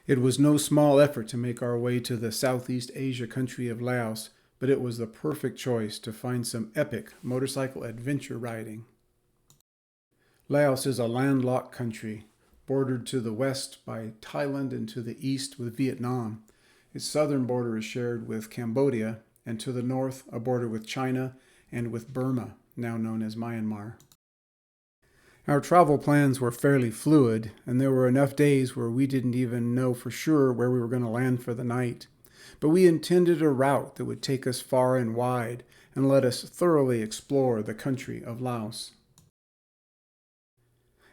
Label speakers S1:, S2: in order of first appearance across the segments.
S1: It was no small effort to make our way to the Southeast Asia country of Laos, but it was the perfect choice to find some epic motorcycle adventure riding. Laos is a landlocked country, bordered to the west by Thailand and to the east with Vietnam. Its southern border is shared with Cambodia, and to the north a border with China and with Burma, now known as Myanmar. Our travel plans were fairly fluid, and there were enough days where we didn't even know for sure where we were going to land for the night. But we intended a route that would take us far and wide and let us thoroughly explore the country of Laos.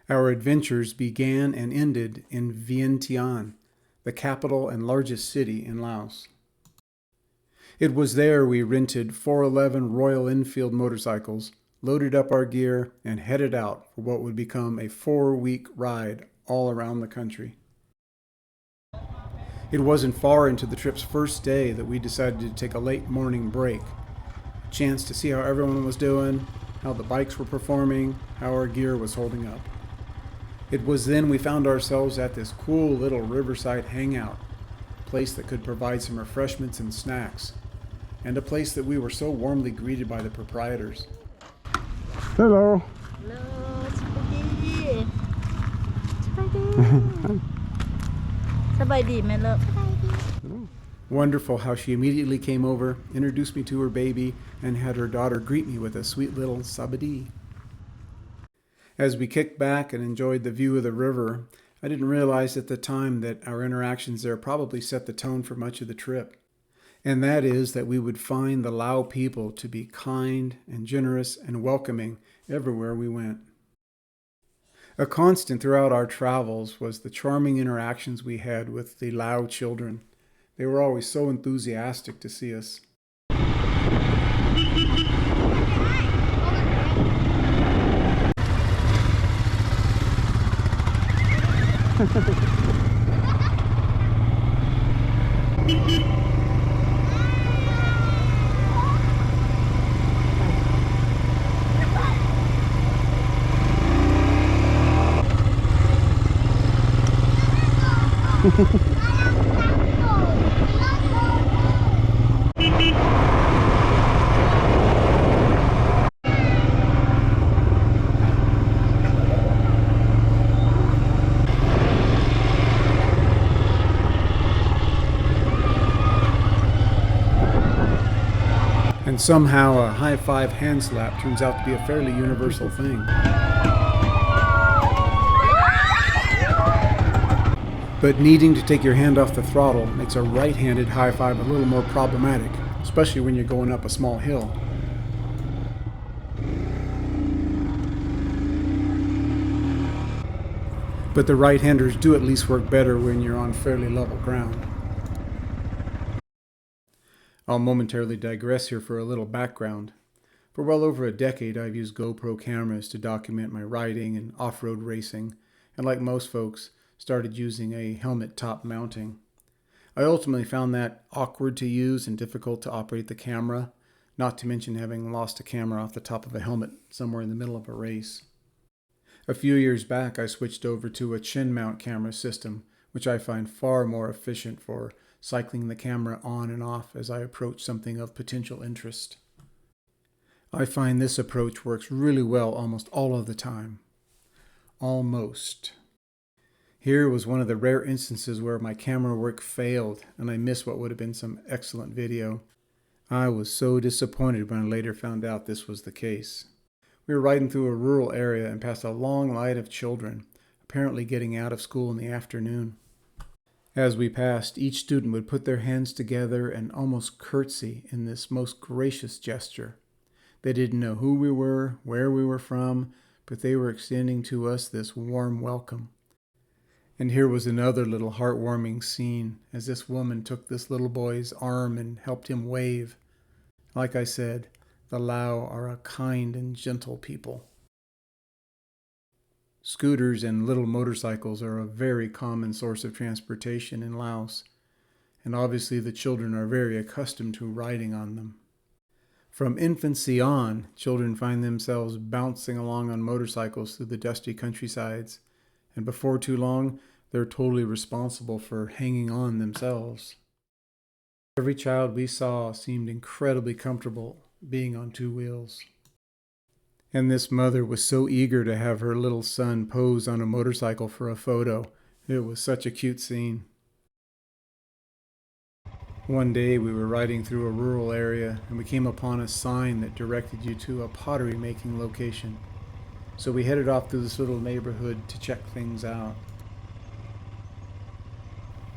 S1: Our adventures began and ended in Vientiane, the capital and largest city in Laos. It was there we rented 411 Royal Enfield motorcycles, loaded up our gear, and headed out for what would become a 4-week ride all around the country. It wasn't far into the trip's first day that we decided to take a late morning break, a chance to see how everyone was doing, how the bikes were performing, how our gear was holding up. It was then we found ourselves at this cool little riverside hangout, a place that could provide some refreshments and snacks, and a place that we were so warmly greeted by the proprietors.
S2: Hello.
S3: Hello, Spidey. Spidey. Spidey, my love.
S1: Wonderful how she immediately came over, introduced me to her baby, and had her daughter greet me with a sweet little sabadi. As we kicked back and enjoyed the view of the river, I didn't realize at the time that our interactions there probably set the tone for much of the trip. And that is that we would find the Lao people to be kind and generous and welcoming everywhere we went. A constant throughout our travels was the charming interactions we had with the Lao children. They were always so enthusiastic to see us. And somehow a high-five hand slap turns out to be a fairly universal thing. But needing to take your hand off the throttle makes a right-handed high-five a little more problematic, especially when you're going up a small hill. But the right-handers do at least work better when you're on fairly level ground. I'll momentarily digress here for a little background. For well over a decade, I've used GoPro cameras to document my riding and off-road racing, and like most folks, started using a helmet top mounting. I ultimately found that awkward to use and difficult to operate the camera, not to mention having lost a camera off the top of a helmet somewhere in the middle of a race. A few years back, I switched over to a chin mount camera system, which I find far more efficient for cycling the camera on and off as I approach something of potential interest. I find this approach works really well almost all of the time. Almost. Here was one of the rare instances where my camera work failed and I missed what would have been some excellent video. I was so disappointed when I later found out this was the case. We were riding through a rural area and passed a long line of children, apparently getting out of school in the afternoon. As we passed, each student would put their hands together and almost curtsy in this most gracious gesture. They didn't know who we were, where we were from, but they were extending to us this warm welcome. And here was another little heartwarming scene as this woman took this little boy's arm and helped him wave. Like I said, the Lao are a kind and gentle people. Scooters and little motorcycles are a very common source of transportation in Laos, and obviously the children are very accustomed to riding on them. From infancy on, children find themselves bouncing along on motorcycles through the dusty countrysides, and before too long, they're totally responsible for hanging on themselves. Every child we saw seemed incredibly comfortable being on two wheels. And this mother was so eager to have her little son pose on a motorcycle for a photo. It was such a cute scene. One day we were riding through a rural area and we came upon a sign that directed you to a pottery making location. So we headed off through this little neighborhood to check things out.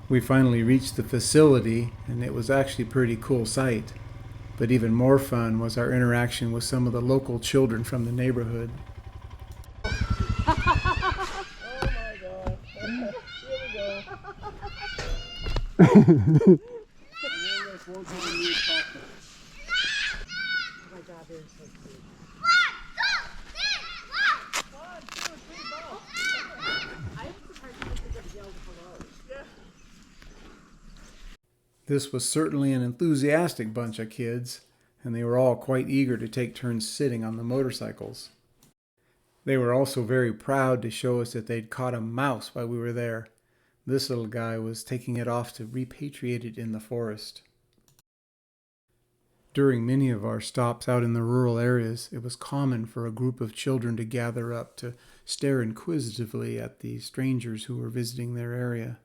S1: We finally reached the facility and it was actually a pretty cool sight. But even more fun was our interaction with some of the local children from the neighborhood.
S3: Oh my God. Here we go.
S1: This was certainly an enthusiastic bunch of kids, and they were all quite eager to take turns sitting on the motorcycles. They were also very proud to show us that they'd caught a mouse while we were there. This little guy was taking it off to repatriate it in the forest. During many of our stops out in the rural areas, it was common for a group of children to gather up to stare inquisitively at the strangers who were visiting their area.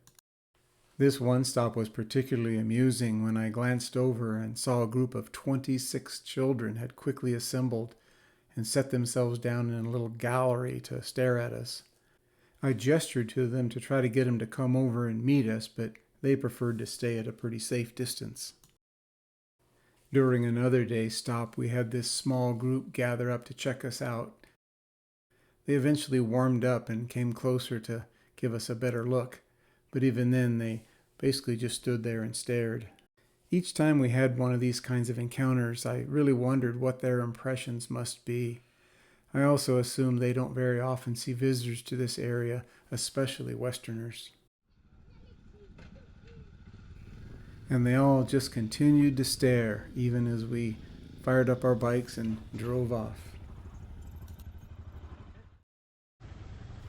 S1: This one stop was particularly amusing when I glanced over and saw a group of 26 children had quickly assembled and set themselves down in a little gallery to stare at us. I gestured to them to try to get them to come over and meet us, but they preferred to stay at a pretty safe distance. During another day's stop, we had this small group gather up to check us out. They eventually warmed up and came closer to give us a better look, but even then they basically just stood there and stared. Each time we had one of these kinds of encounters, I really wondered what their impressions must be. I also assume they don't very often see visitors to this area, especially Westerners. And they all just continued to stare, even as we fired up our bikes and drove off.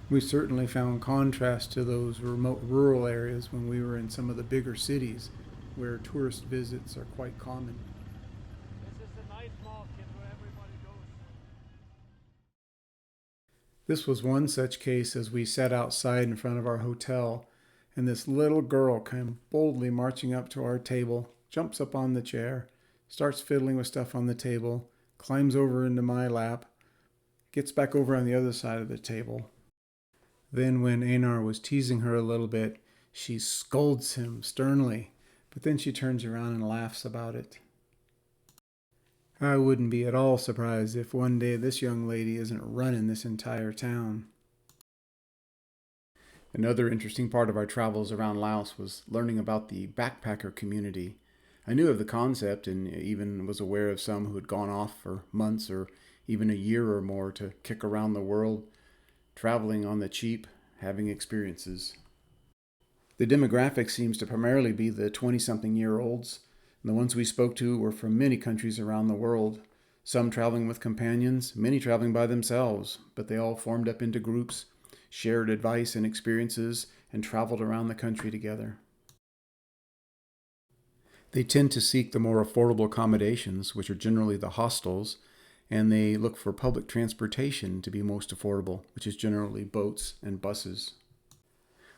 S1: We certainly found contrast to those remote rural areas when we were in some of the bigger cities, where tourist visits are quite common.
S2: This is a nice market where everybody goes.
S1: This was one such case as we sat outside in front of our hotel, and this little girl came boldly marching up to our table, jumps up on the chair, starts fiddling with stuff on the table, climbs over into my lap, gets back over on the other side of the table. Then when Einar was teasing her a little bit, she scolds him sternly, but then she turns around and laughs about it. I wouldn't be at all surprised if one day this young lady isn't running this entire town. Another interesting part of our travels around Laos was learning about the backpacker community. I knew of the concept and even was aware of some who had gone off for months or even a year or more to kick around the world, traveling on the cheap, having experiences. The demographic seems to primarily be the 20-something-year-olds, and the ones we spoke to were from many countries around the world, some traveling with companions, many traveling by themselves, but they all formed up into groups, shared advice and experiences, and traveled around the country together. They tend to seek the more affordable accommodations, which are generally the hostels, and they look for public transportation to be most affordable, which is generally boats and buses.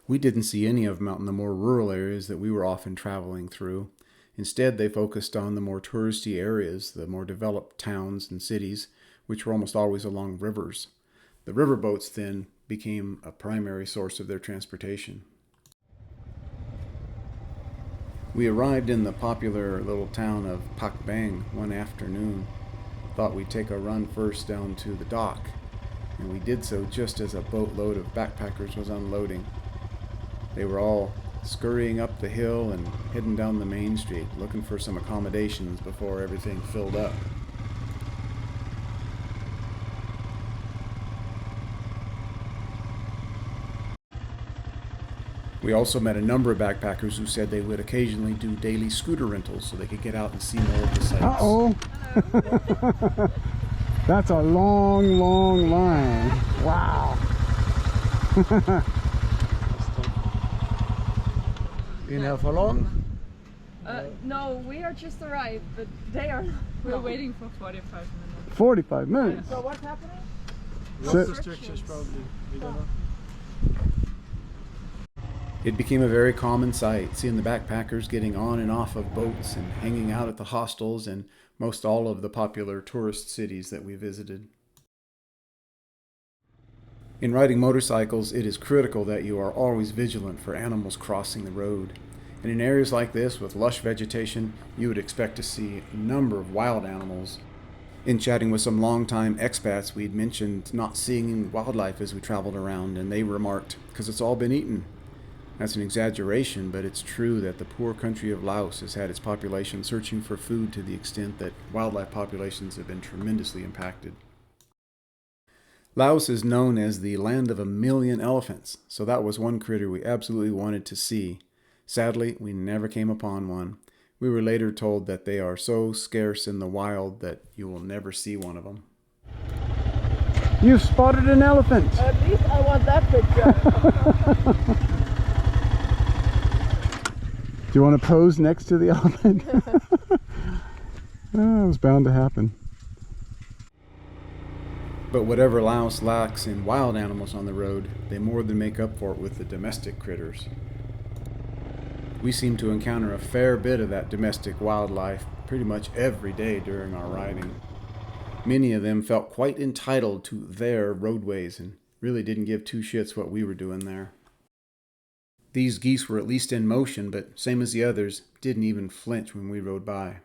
S1: We didn't see any of them out in the more rural areas that we were often traveling through. Instead, they focused on the more touristy areas, the more developed towns and cities, which were almost always along rivers. The riverboats then became a primary source of their transportation. We arrived in the popular little town of Pak Bang one afternoon. Thought we'd take a run first down to the dock, and we did so just as a boatload of backpackers was unloading. They were all scurrying up the hill and heading down the main street, looking for some accommodations before everything filled up. We also met a number of backpackers who said they would occasionally do daily scooter rentals so they could get out and see more of the sights.
S2: Uh-oh. That's a long, long line. Wow.
S3: Been here for long?
S4: No, we are just arrived, but they are not.
S5: We're waiting for 45 minutes.
S6: 45 minutes.
S3: So what's happening?
S6: So-
S3: Restrictions probably. We don't know.
S1: It became a very common sight, seeing the backpackers getting on and off of boats and hanging out at the hostels and most all of the popular tourist cities that we visited. In riding motorcycles, it is critical that you are always vigilant for animals crossing the road. And in areas like this with lush vegetation, you would expect to see a number of wild animals. In chatting with some longtime expats, we'd mentioned not seeing wildlife as we traveled around, and they remarked, "Because it's all been eaten." That's an exaggeration, but it's true that the poor country of Laos has had its population searching for food to the extent that wildlife populations have been tremendously impacted. Laos is known as the land of 1,000,000 elephants, so that was one critter we absolutely wanted to see. Sadly, we never came upon one. We were later told that they are so scarce in the wild that you will never see one of them.
S6: You've spotted an elephant.
S3: At least I want that picture.
S6: Do you want to pose next to the elephant? Oh, it was bound to happen.
S1: But whatever Laos lacks in wild animals on the road, they more than make up for it with the domestic critters. We seem to encounter a fair bit of that domestic wildlife pretty much every day during our riding. Many of them felt quite entitled to their roadways and really didn't give two shits what we were doing there. These geese were at least in motion, but same as the others, didn't even flinch when we rode by.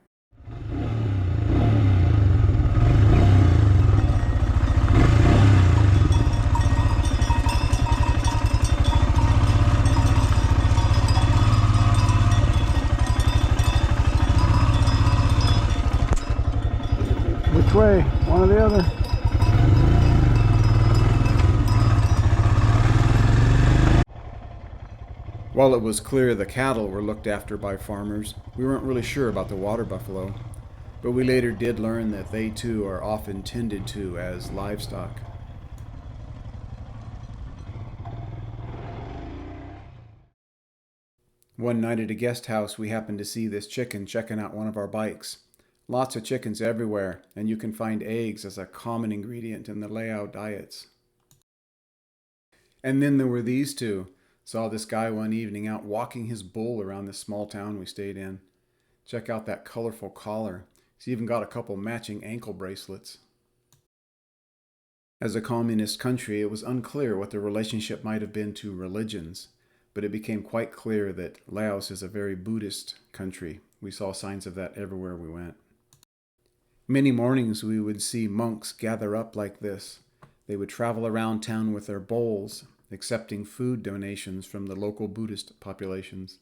S6: Which way? One or the other?
S1: While it was clear the cattle were looked after by farmers, we weren't really sure about the water buffalo, but we later did learn that they too are often tended to as livestock. One night at a guest house, we happened to see this chicken checking out one of our bikes. Lots of chickens everywhere, and you can find eggs as a common ingredient in the Lao diets. And then there were these two. Saw this guy one evening out walking his bull around this small town we stayed in. Check out that colorful collar. He's even got a couple matching ankle bracelets. As a communist country, it was unclear what the relationship might have been to religions, but it became quite clear that Laos is a very Buddhist country. We saw signs of that everywhere we went. Many mornings we would see monks gather up like this. They would travel around town with their bowls, accepting food donations from the local Buddhist populations.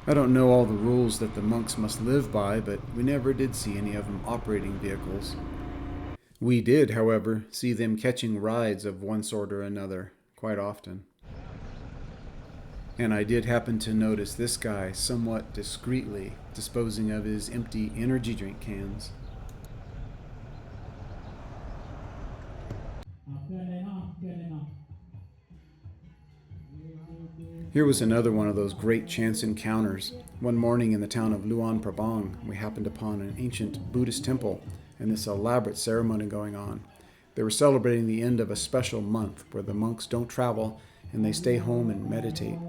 S1: I don't know all the rules that the monks must live by, but we never did see any of them operating vehicles. We did, however, see them catching rides of one sort or another quite often. And I did happen to notice this guy somewhat discreetly disposing of his empty energy drink cans. Here was another one of those great chance encounters. One morning in the town of Luang Prabang, we happened upon an ancient Buddhist temple and this elaborate ceremony going on. They were celebrating the end of a special month where the monks don't travel and they stay home and meditate.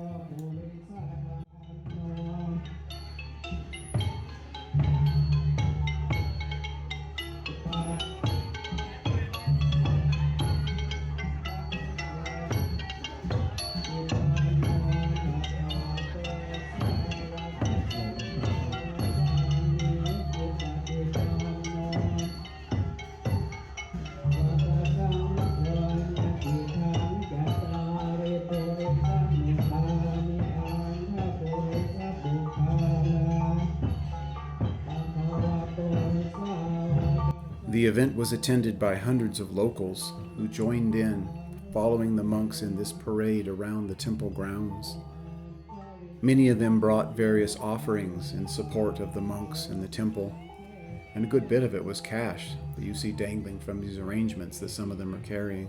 S1: The event was attended by hundreds of locals who joined in, following the monks in this parade around the temple grounds. Many of them brought various offerings in support of the monks and the temple, and a good bit of it was cash that you see dangling from these arrangements that some of them are carrying.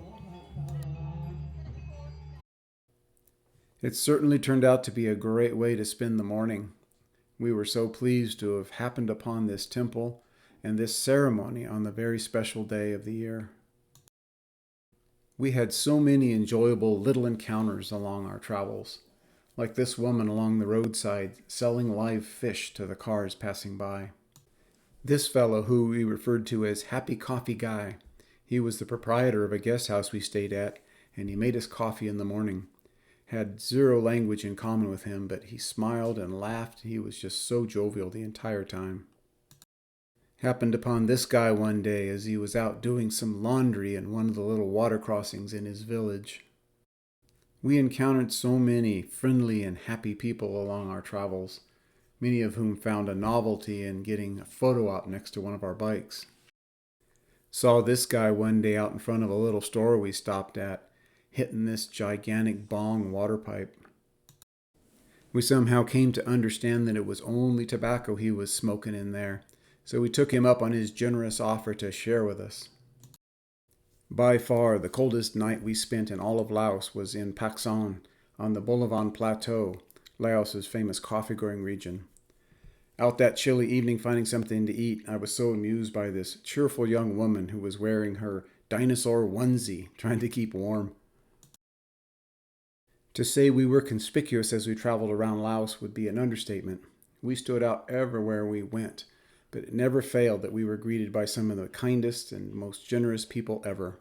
S1: It certainly turned out to be a great way to spend the morning. We were so pleased to have happened upon this temple and this ceremony on the very special day of the year. We had so many enjoyable little encounters along our travels, like this woman along the roadside selling live fish to the cars passing by. This fellow, who we referred to as Happy Coffee Guy, he was the proprietor of a guest house we stayed at, and he made us coffee in the morning. Had zero language in common with him, but he smiled and laughed. He was just so jovial the entire time. Happened upon this guy one day as he was out doing some laundry in one of the little water crossings in his village. We encountered so many friendly and happy people along our travels, many of whom found a novelty in getting a photo op next to one of our bikes. Saw this guy one day out in front of a little store we stopped at, hitting this gigantic bong water pipe. We somehow came to understand that it was only tobacco he was smoking in there, so we took him up on his generous offer to share with us. By far, the coldest night we spent in all of Laos was in Pak Son, on the Bolavan Plateau, Laos's famous coffee-growing region. Out that chilly evening finding something to eat, I was so amused by this cheerful young woman who was wearing her dinosaur onesie, trying to keep warm. To say we were conspicuous as we traveled around Laos would be an understatement. We stood out everywhere we went, but it never failed that we were greeted by some of the kindest and most generous people ever.